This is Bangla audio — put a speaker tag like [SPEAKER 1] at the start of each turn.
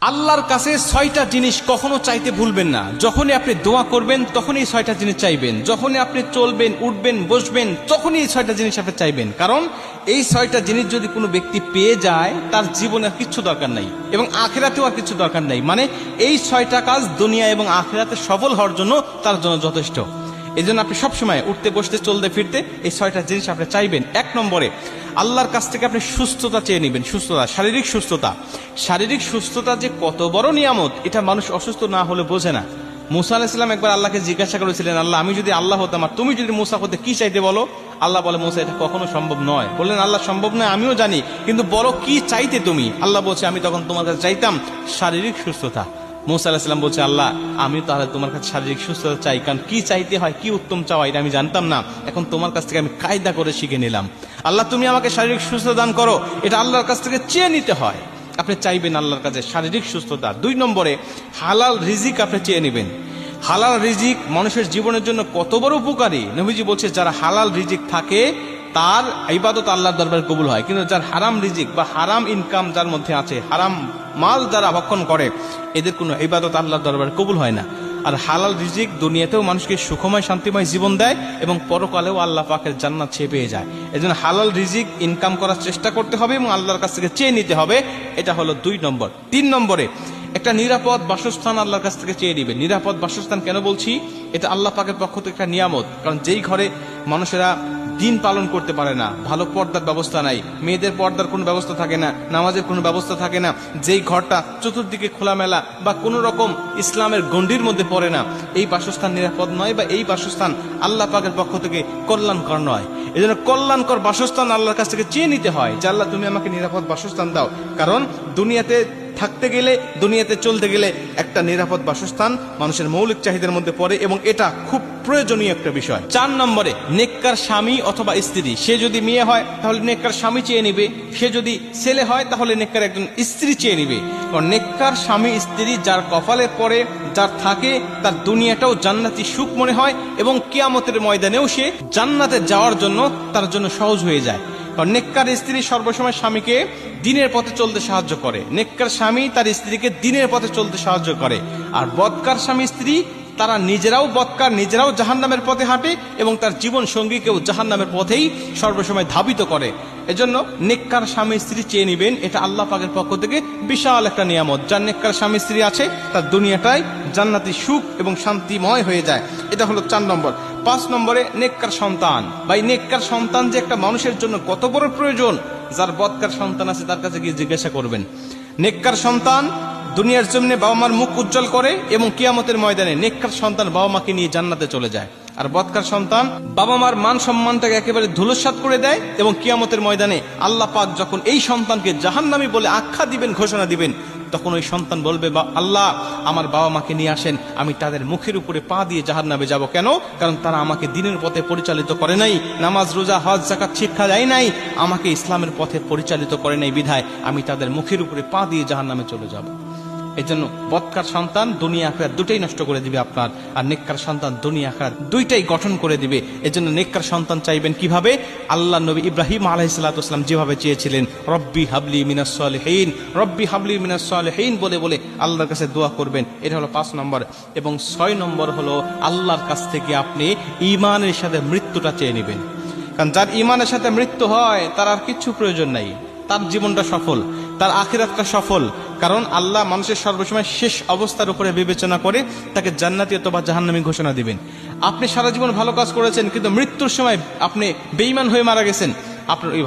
[SPEAKER 1] আল্লাহর কাছে 6টা জিনিস কখনো চাইতে ভুলবেন না। যখনই আপনি দোয়া করবেন তখনই 6টা জিনিস চাইবেন। যখনই আপনি চলবেন, উঠবেন, বসবেন, তখনই এই 6টা জিনিস আপনি চাইবেন। কারণ এই 6টা জিনিস যদি কোনো ব্যক্তি পেয়ে যায়, তার জীবনে আর কিচ্ছু দরকার নাই এবং আখিরাতেও আর কিছু দরকার নাই। মানে এই 6টা কাজ দুনিয়া এবং আখিরাতে সফল হওয়ার জন্য তার জন্য যথেষ্ট। এই জন্য আপনি সবসময় উঠতে, বসতে, চলতে, ফিরতে এই 6টা জিনিস আপনি চাইবেন। 1 নম্বরে আল্লাহর কাছ থেকে আপনি সুস্থতা চেয়ে নেবেন। সুস্থতা, শারীরিক সুস্থতা। শারীরিক সুস্থতা যে কত বড় নিয়ামত, এটা মানুষ অসুস্থ না হলে বোঝে না। মুসা আলাইহিস সালাম একবার আল্লাহকে জিজ্ঞাসা করেছিলেন, আল্লাহ, আমি যদি আল্লাহ হতাম আর তুমি যদি মুসা হতে, কি চাইতে বলো? আল্লাহ বলে, মুসা, এটা কখনো সম্ভব নয়। বললেন, আল্লাহ, সম্ভব নয় আমিও জানি, কিন্তু বলো কি চাইতে তুমি? আল্লাহ বলছে, আমি তখন তোমার কাছে চাইতাম শারীরিক সুস্থতা। মুসা আলাইহিস সালাম বলছে, আল্লাহ, আমি তাহলে তোমার কাছে শারীরিক সুস্থতা চাই, কারণ কি চাইতে হয়, কি উত্তম চাওয়া, এটা আমি জানতাম না। এখন তোমার কাছ থেকে আমি কায়দা করে শিখে নিলাম। আল্লাহ, তুমি আমাকে শারীরিক সুস্থতা দান করো, এটা আল্লাহর কাছ থেকে চেয়ে নিতে হয়। আপনি চাইবেন আল্লাহর কাছে শারীরিক সুস্থতা। 2 নম্বরে হালাল রিজিক আপনি চেয়ে নেবেন। হালাল রিজিক মানুষের জীবনের জন্য কত বড় উপকারী। নবীজি বলছে, যারা হালাল রিজিক থাকে তার ইবাদত আল্লাহর দরবারে কবুল হয়, কিন্তু যার হারাম রিজিক বা হারাম ইনকাম যার মধ্যে আছে, হারাম মাল যারা ভক্ষণ করে, এদের কোনো ইবাদত আল্লাহর দরবারে কবুল হয় না। আর হালাল রিজিক দুনিয়াতেও মানুষকে সুখময়, শান্তিময় জীবন দেয় এবং পরকালেও আল্লাহ পাকের জান্নাত সে পেয়ে যায়। এজন্য হালাল রিজিক ইনকাম করার চেষ্টা করতে হবে এবং আল্লাহর কাছ থেকে চেয়ে নিতে হবে। এটা হলো 2 নম্বর। 3 নম্বরে একটা নিরাপদ বাসস্থান আল্লাহর কাছ থেকে চেয়ে নিবে। নিরাপদ বাসস্থান কেন বলছি? এটা আল্লাহ পাকের পক্ষ থেকে একটা নিয়ামত। কারণ যেই ঘরে মানুষেরা দিন পালন করতে পারে না, ভালো পর্দার ব্যবস্থা নাই, মেয়েদের পর্দার কোনো ব্যবস্থা থাকে না, নামাজের কোনো ব্যবস্থা থাকে না, যেই ঘরটা চতুর্দিকে খোলামেলা বা কোনো রকম ইসলামের গণ্ডির মধ্যে পড়ে না, এই বাসস্থান নিরাপদ নয় বা এই বাসস্থান আল্লাহ পাকের পক্ষ থেকে কল্যাণকর নয়। এই জন্য কল্যাণকর বাসস্থান আল্লাহর কাছ থেকে চেয়ে নিতে হয় যে, আল্লাহ, তুমি আমাকে নিরাপদ বাসস্থান দাও। কারণ দুনিয়াতে থাকতে গেলে, দুনিয়াতে চলতে গেলে একটা নিরাপদ বাসস্থান মানুষের মৌলিক চাহিদার মধ্যে পড়ে এবং এটা খুব প্রয়োজনীয় একটা বিষয়। 4 নম্বরে নেককার স্বামী অথবা স্ত্রী। সে যদি মেয়ে হয় তাহলে নেককার স্বামী চেয়ে নিবে, সে যদি ছেলে হয় তাহলে নেককার একজন স্ত্রী চেয়ে নিবে। কারণ নেককার স্বামী স্ত্রী যার কপালে পড়ে, যার থাকে, তার দুনিয়াটাও জান্নাতি সুখ মনে হয় এবং কিয়ামতের ময়দানেও সে জান্নাতে যাওয়ার জন্য তার জন্য সহজ হয়ে যায়। কারণ নেককার স্ত্রী সর্বসময় স্বামীকে দিনের পথে চলতে সাহায্য করে। নেককার স্বামী তার স্ত্রীকে দিনের পথে চলতে সাহায্য করে। আর বদকার স্বামী স্ত্রী তারা নিজেরাও বদকার, নিজেরাও জাহান্নামের পথে হাঁটে এবং তার জীবন সঙ্গীকেও জাহান্নামের পথেই সর্বসময় ধাবিত করে। এজন্য নেককার স্বামী স্ত্রী চেয়ে নিবেন। এটা আল্লাহ পাকের পক্ষ থেকে বিশাল একটা নিয়ামত। যার নেককার স্বামী স্ত্রী আছে তার দুনিয়াটাই জান্নাতি সুখ এবং শান্তিময় হয়ে যায়। এটা হলো 4 নম্বর। 5 নম্বরে নেককার সন্তান। ভাই, নেককার সন্তান যে একটা মানুষের জন্য কত বড় প্রয়োজন, যার বদকার সন্তান আছে তার কাছে গিয়ে জিজ্ঞাসা করবেন। নেককার সন্তান দুনিয়ার জমিনে বাবা মার মুখ উজ্জ্বল করে এবং কিয়ামতের ময়দানে নেককার সন্তান বাবা মাকে নিয়ে জান্নাতে চলে যায়। আর বদকার সন্তান বাবা মার মান সম্মানটাকে একেবারে ধূলিসাৎ করে দেয় এবং কিয়ামতের ময়দানে আল্লাহ পাক যখন এই সন্তানকে জাহান্নামী বলে আখ্যা দিবেন, ঘোষণা দিবেন, তখন ওই সন্তান বলবে, আল্লাহ, আমার বাবা মাকে নিয়ে আসেন, আমি তাদের মুখের উপরে পা দিয়ে জাহান্নামে যাব। কেন? কারণ তারা আমাকে দিনের পথে পরিচালিত করে নাই, নামাজ, রোজা, হজ, যাকাত শিক্ষা দেয় নাই, আমাকে ইসলামের পথে পরিচালিত করে নাই, বিধায় আমি তাদের মুখের উপরে পা দিয়ে জাহান্নামে চলে যাব। এই জন্য বদকার সন্তান দুনিয়া আখিরাত দুটাই নষ্ট করে দিবে আপনার, আর নেককার সন্তান দুনিয়া আখিরাত দুইটাই গঠন করে দিবে। এই জন্য নেককার সন্তান চাইবেন কিভাবে? আল্লাহ নবী ইব্রাহিম আলাইহিস সালাম যেভাবে চেয়েছিলেন, রব্বি হাবলি মিনাস সালিহিন, রব্বি হাবলি মিনাস সালিহিন বলে বলে আল্লাহর কাছে দোয়া করবেন। এটা হলো 5 নম্বর। এবং 6 নম্বর হলো আল্লাহর কাছ থেকে আপনি ঈমানের সাথে মৃত্যুটা চেয়ে নেবেন। কারণ যার ঈমানের সাথে মৃত্যু হয় তার আর কিচ্ছু প্রয়োজন নাই, তার জীবনটা সফল, তার আখিরাতটা সফল। কারণ আল্লাহ মানুষের সর্বসময় শেষ অবস্থার উপরে বিবেচনা করে তাকে জান্নাতি অথবা জাহান্নামী ঘোষণা দিবেন। আপনি সারা জীবন ভালো কাজ করেছেন কিন্তু মৃত্যুর সময় আপনি বেঈমান হয়ে মারা গেছেন, আপনার ওই